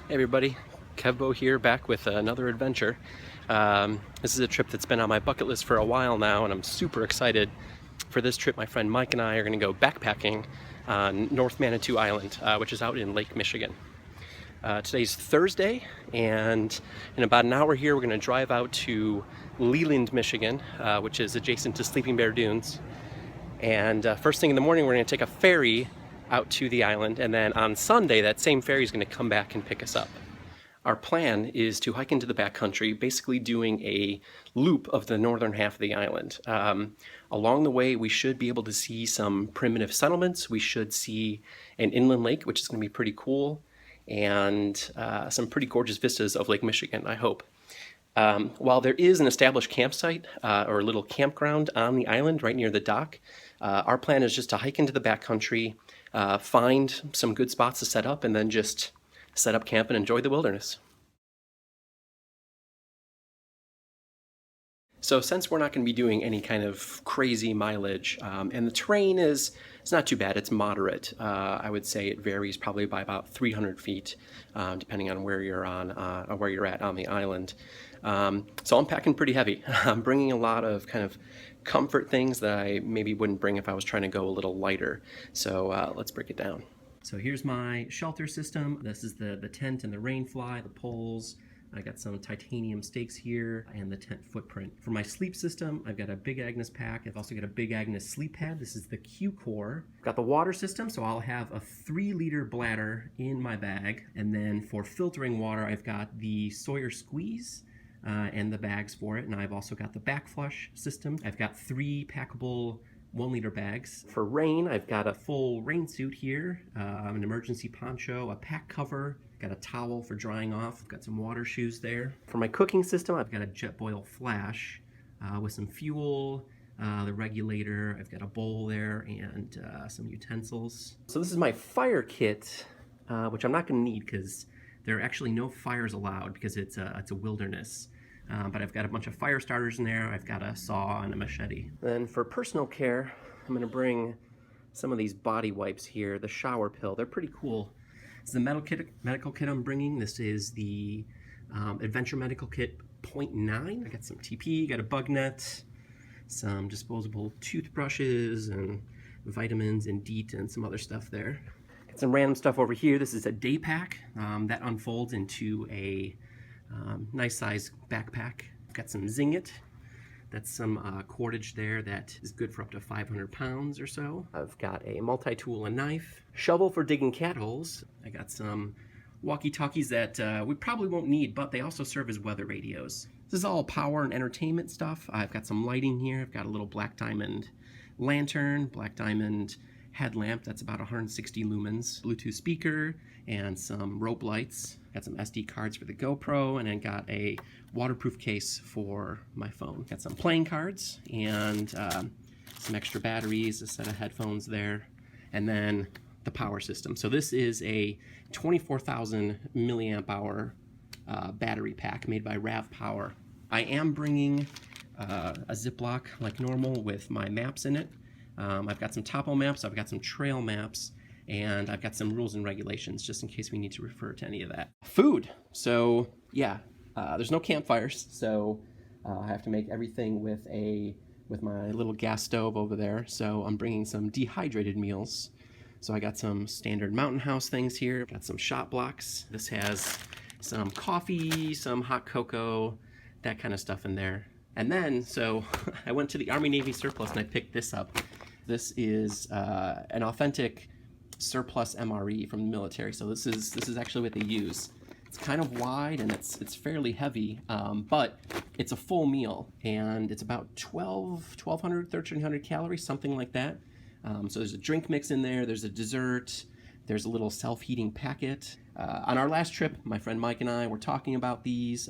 Hey everybody, Kevbo here, back with another adventure. This is a trip that's been on my bucket list for a while now, and I'm super excited. For this trip, my friend Mike and I are going to go backpacking on North Manitou Island, which is out in Lake Michigan. Today's Thursday, and in about an hour here, we're going to drive out to Leland, Michigan, which is adjacent to Sleeping Bear Dunes. And first thing in the morning, we're going to take a ferry out to the island, and then on Sunday, that same ferry is going to come back and pick us up. Our plan is to hike into the backcountry, basically doing a loop of the northern half of the island. Along the way, we should be able to see some primitive settlements. We should see an inland lake, which is going to be pretty cool, and some pretty gorgeous vistas of Lake Michigan, I hope. While there is an established campsite or a little campground on the island right near the dock, our plan is just to hike into the backcountry, find some good spots to set up, and then just set up camp and enjoy the wilderness. So since we're not going to be doing any kind of crazy mileage, and the terrain it's not too bad, it's moderate. I would say it varies probably by about 300 feet, depending on where you're where you're at on the island. So I'm packing pretty heavy. I'm bringing a lot of kind of comfort things that I maybe wouldn't bring if I was trying to go a little lighter. So let's break it down. So here's my shelter system. This is the tent and the rain fly, the poles. I got some titanium stakes here and the tent footprint. For my sleep system, I've got a Big Agnes pack. I've also got a Big Agnes sleep pad. This is the Q-Core. Got the water system, so I'll have a 3-liter bladder in my bag. And then for filtering water, I've got the Sawyer Squeeze and the bags for it. And I've also got the back flush system. I've got 3 packable 1-liter bags. For rain, I've got a full rain suit here, an emergency poncho, a pack cover, got a towel for drying off, got some water shoes there. For my cooking system, I've got a Jetboil flash with some fuel, the regulator, I've got a bowl there, and some utensils. So this is my fire kit, which I'm not going to need because there are actually no fires allowed because it's a wilderness. But I've got a bunch of fire starters in there. I've got a saw and a machete. Then for personal care, I'm going to bring some of these body wipes here, the shower pill. They're pretty cool. This is the medical kit I'm bringing. This is the Adventure Medical Kit 0.9. I got some TP, got a bug net, some disposable toothbrushes and vitamins and DEET and some other stuff there. Got some random stuff over here. This is a day pack that unfolds into a nice size backpack. I've got some Zingit. That's some cordage there that is good for up to 500 pounds or so. I've got a multi-tool and knife. Shovel for digging cat holes. I got some walkie-talkies that we probably won't need, but they also serve as weather radios. This is all power and entertainment stuff. I've got some lighting here. I've got a little black diamond lantern, black diamond headlamp that's about 160 lumens, Bluetooth speaker, and some rope lights. Got some SD cards for the GoPro, and then got a waterproof case for my phone. Got some playing cards and some extra batteries, a set of headphones there, and then the power system. So this is a 24,000 milliamp hour battery pack made by RAV Power. I am bringing a Ziploc like normal with my maps in it. I've got some topo maps, I've got some trail maps, and I've got some rules and regulations just in case we need to refer to any of that. Food. So yeah, there's no campfires, so I have to make everything with my little gas stove over there. So I'm bringing some dehydrated meals. So I got some standard Mountain House things here. Got some shot blocks. This has some coffee, some hot cocoa, that kind of stuff in there. And then, so I went to the Army Navy surplus and I picked this up. This is an authentic surplus MRE from the military. So this is actually what they use. It's kind of wide and it's fairly heavy, but it's a full meal and it's about 1,200, 1,300 calories, something like that. So there's a drink mix in there, there's a dessert, there's a little self-heating packet. On our last trip, my friend Mike and I were talking about these.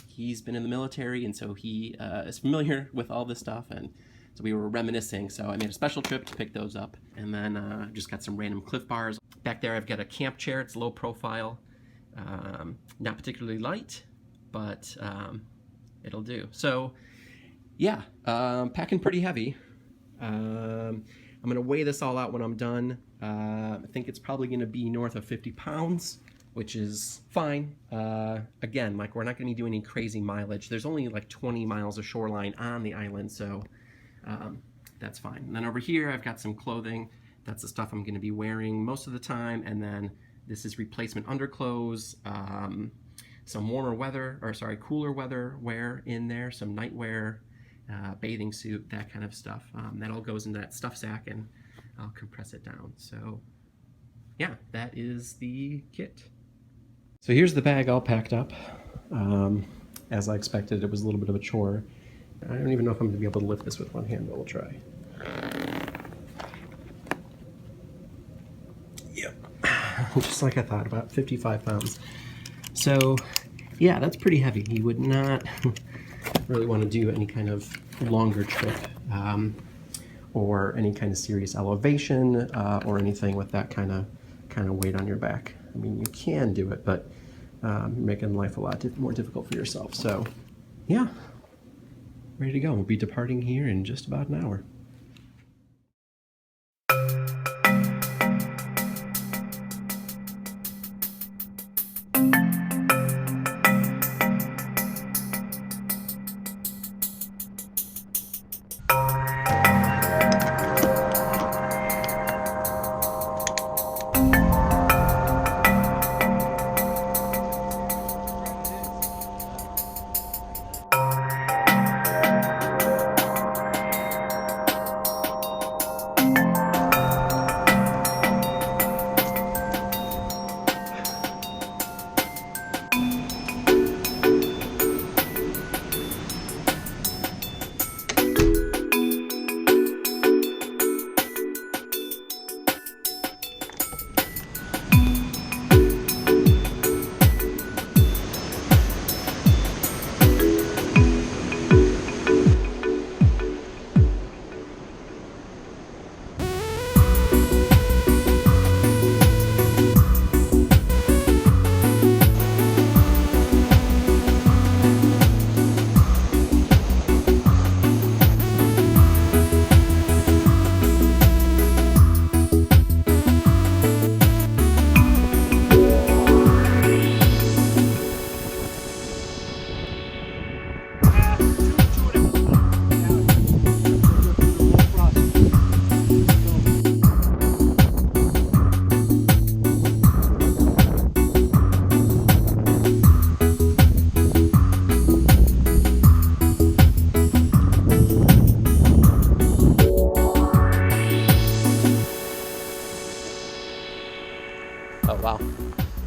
He's been in the military, and so he is familiar with all this stuff, and so we were reminiscing. So I made a special trip to pick those up, and then just got some random Cliff Bars. Back there I've got a camp chair. It's low profile, not particularly light, but it'll do. So yeah, packing pretty heavy. I'm gonna weigh this all out when I'm done. I think it's probably gonna be north of 50 pounds which is fine. Again, like we're not going to be doing any crazy mileage. There's only like 20 miles of shoreline on the island, so that's fine. And then over here, I've got some clothing. That's the stuff I'm going to be wearing most of the time. And then this is replacement underclothes, some warmer weather, or sorry, cooler weather wear in there, some nightwear, bathing suit, that kind of stuff. That all goes into that stuff sack, and I'll compress it down. So yeah, that is the kit. So here's the bag all packed up. As I expected, it was a little bit of a chore. I don't even know if I'm going to be able to lift this with one hand, but we'll try. Yep. Just like I thought, about 55 pounds. So yeah, that's pretty heavy. You would not really want to do any kind of longer trip or any kind of serious elevation or anything with that kind of weight on your back. I mean, you can do it, but you're making life a lot more difficult for yourself. So yeah, ready to go. We'll be departing here in just about an hour. Oh wow,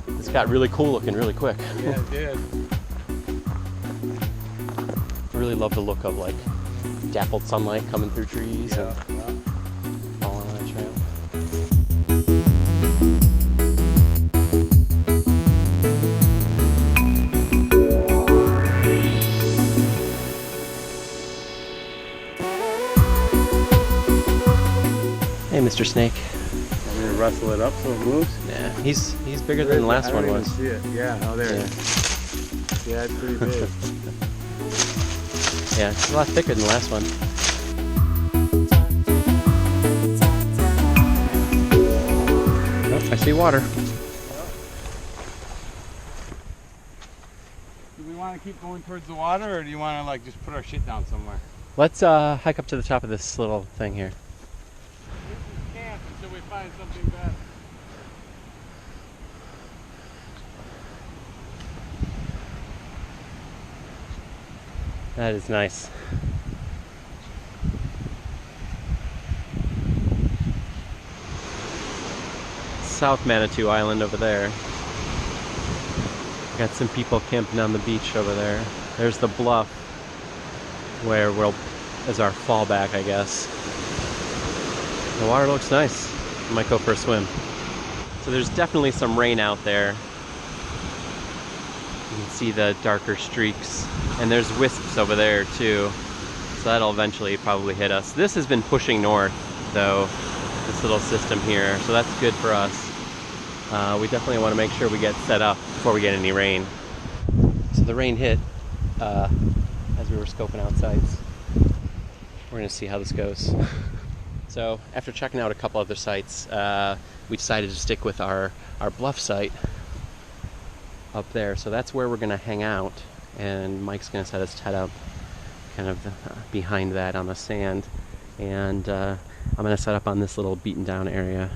this got really cool looking really quick. Yeah, it did. I really love the look of like dappled sunlight coming through trees and falling on the trail. Hey, Mr. Snake. I'm gonna rustle it up so it moves. Nah, he's bigger than the last one was. See it. Yeah, oh there it is. Yeah, it's pretty big. Yeah, it's a lot thicker than the last one. Oh, I see water. Do we want to keep going towards the water, or do you want to like just put our shit down somewhere? Let's hike up to the top of this little thing here. We can't until we find something better. That is nice. South Manitou Island over there. Got some people camping on the beach over there. There's the bluff where we'll, as our fallback, I guess. The water looks nice. I might go for a swim. So there's definitely some rain out there. You can see the darker streaks. And there's wisps over there too. So that'll eventually probably hit us. This has been pushing north though, this little system here. So that's good for us. We definitely want to make sure we get set up before we get any rain. So the rain hit as we were scoping out sites. We're gonna see how this goes. So after checking out a couple other sites, we decided to stick with our bluff site. up there. So that's where we're gonna hang out, and Mike's gonna set his tent up kind of behind that on the sand, and I'm gonna set up on this little beaten down area.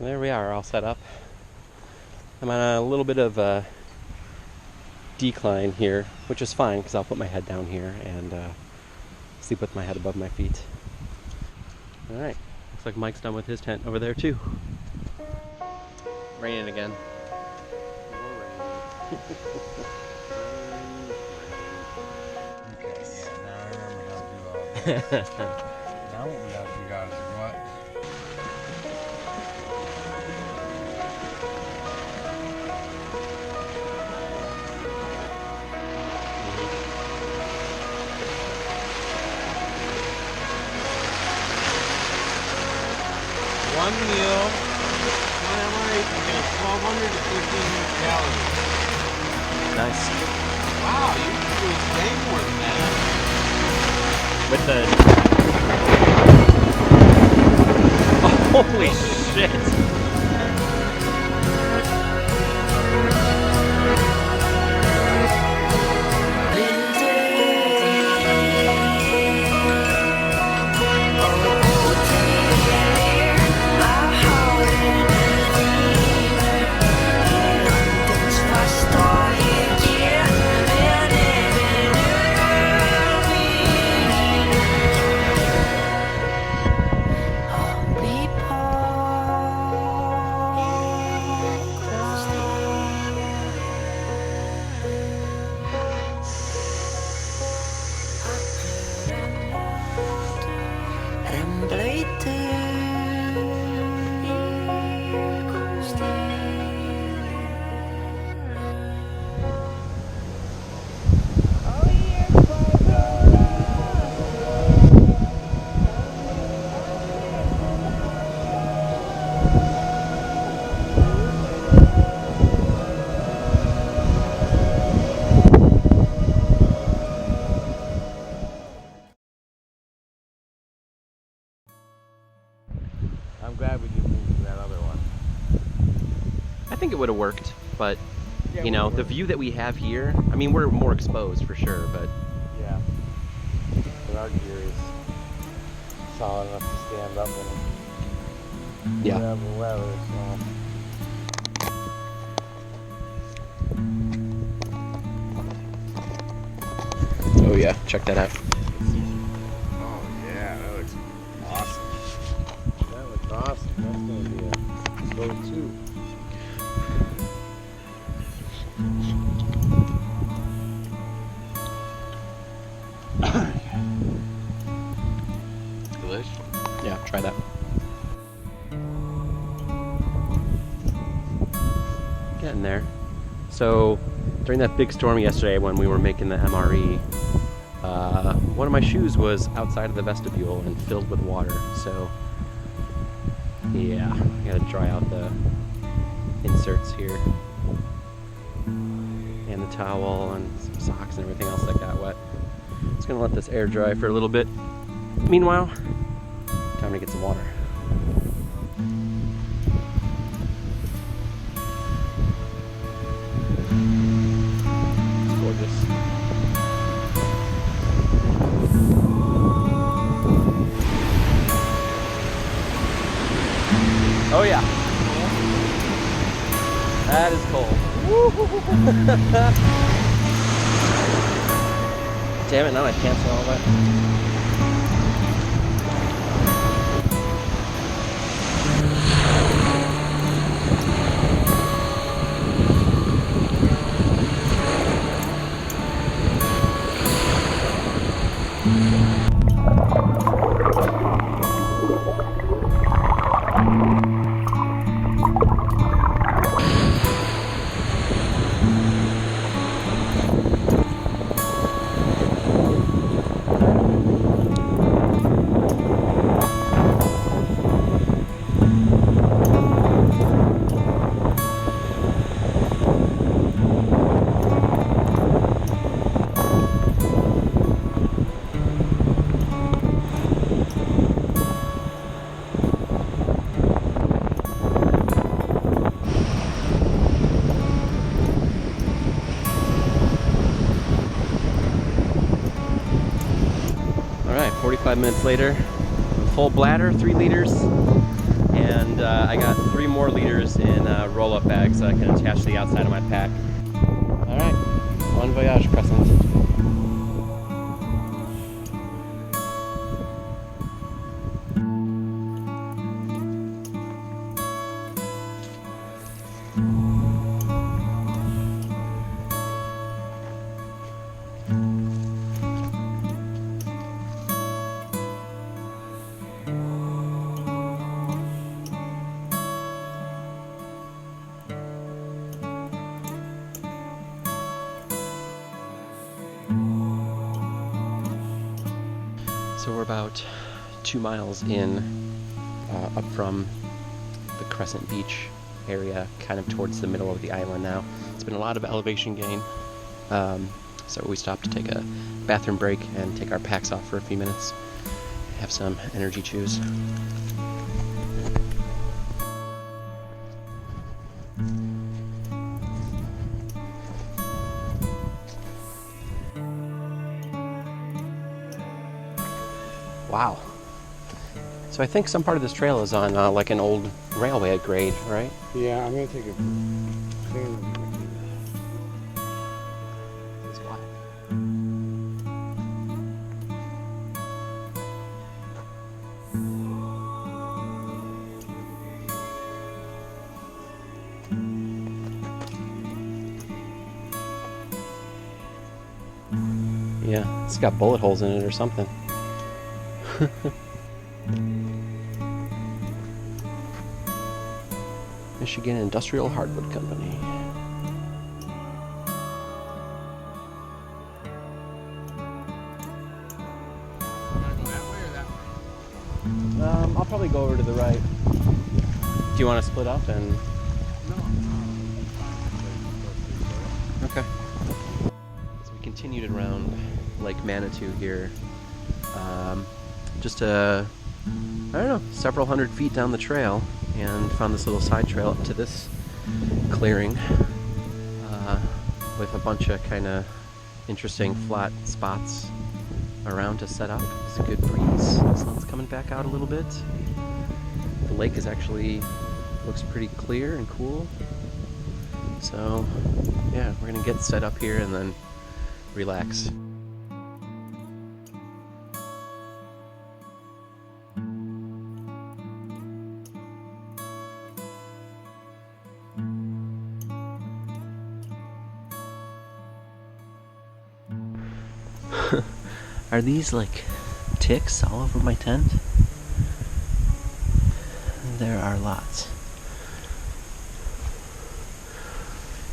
There we are, all set up. I'm on a little bit of a decline here, which is fine because I'll put my head down here and sleep with my head above my feet. Alright, looks like Mike's done with his tent over there too. Raining again. Okay, yeah, now I remember how to do all this. Now what we gotta do, guys, is what? One meal, one MRE can get us 1,200 to 1,500 calories. Nice. Wow, you can do way more than that. With the... Oh, holy shit! I'm glad we didn't move to that other one. I think it would have worked, but Yeah, you know, the view that we have here, I mean, we're more exposed for sure, but Yeah. But our gear is solid enough to stand up in yeah. whatever weather, Oh yeah, check that out. Oh yeah, that looks awesome. That looks awesome. That's gonna be a go-to. Delicious. Yeah, try that. Getting there. So during that big storm yesterday when we were making the MRE, one of my shoes was outside of the vestibule and filled with water. So yeah, I gotta dry out the inserts here and the towel and some socks and everything else that got wet. Just gonna let this air dry for a little bit. Meanwhile, time to get some water. It's gorgeous. Oh yeah. That is cold. Damn it, now I cancel all that. 45 minutes later, full bladder, 3 liters, and I got 3 more liters in roll-up bags that I can attach to the outside of my pack. All right, bon voyage, Crescent. So we're about 2 miles in, up from the Crescent Beach area, kind of towards the middle of the island now. It's been a lot of elevation gain, so we stopped to take a bathroom break and take our packs off for a few minutes, have some energy chews. Wow. So I think some part of this trail is on like an old railway grade, right? Yeah, I'm gonna take a It's wild. Yeah, it's got bullet holes in it or something. Michigan Industrial Hardwood Company. I'll probably go over to the right. Do you want to split up and? Okay. So we continued around Lake Manitou here. Just I don't know, several hundred feet down the trail, and found this little side trail up to this clearing with a bunch of kind of interesting flat spots around to set up. It's a good breeze. The sun's coming back out a little bit. The lake is actually looks pretty clear and cool. So yeah, we're gonna get set up here and then relax. Are these like ticks all over my tent? There are lots.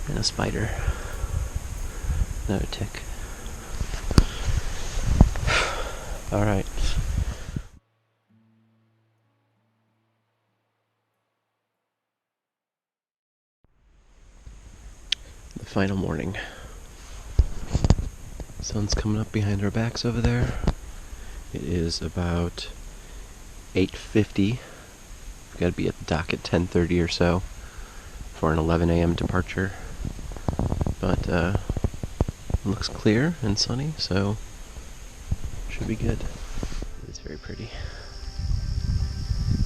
And a spider. Another tick. Alright. The final morning. Sun's coming up behind our backs over there. It is about 8:50. We've got to be at the dock at 10:30 or so for an 11 a.m. departure. But it looks clear and sunny, so should be good. It's very pretty.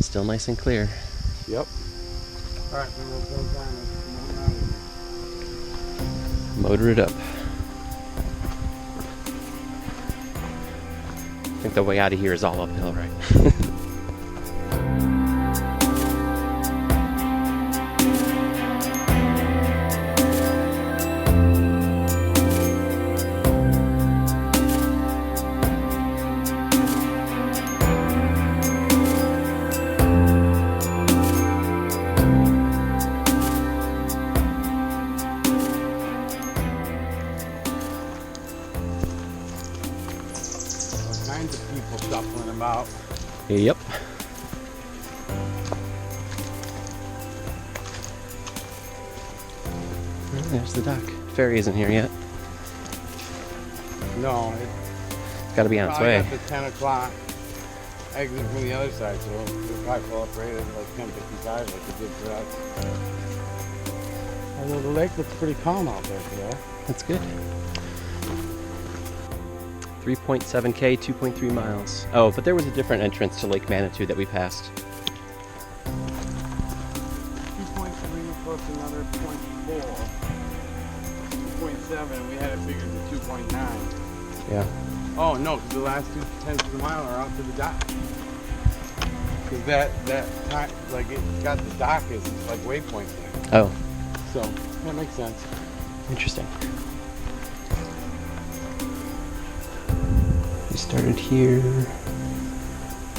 Still nice and clear. Yep. Alright, then we'll go down and Motor it up. I think the way out of here is all uphill, right? kinds of people shuffling about. Yep. There's the dock. Ferry isn't here yet. No, It's got to be on its probably way. got the 10 o'clock exit from the other side, so we'll probably pull up right at like 10:55 like it did for us. Although the lake looks pretty calm out there today. That's good. 3.7K, 2.3 miles. Oh, but there was a different entrance to Lake Manitou that we passed. 2.3 plus another 0.4. 2.7, we had it figured to 2.9. Yeah. Oh no, because the last 0.2 of a mile are out to the dock. Because that time, like it's got the dock as like waypoint there. Oh, So that makes sense. interesting. We started here,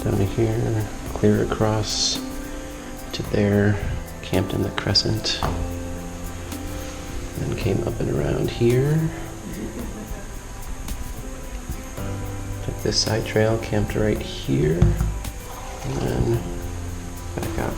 down to here, clear across to there, camped in the crescent, then came up and around here. Took this side trail, camped right here, and then back out.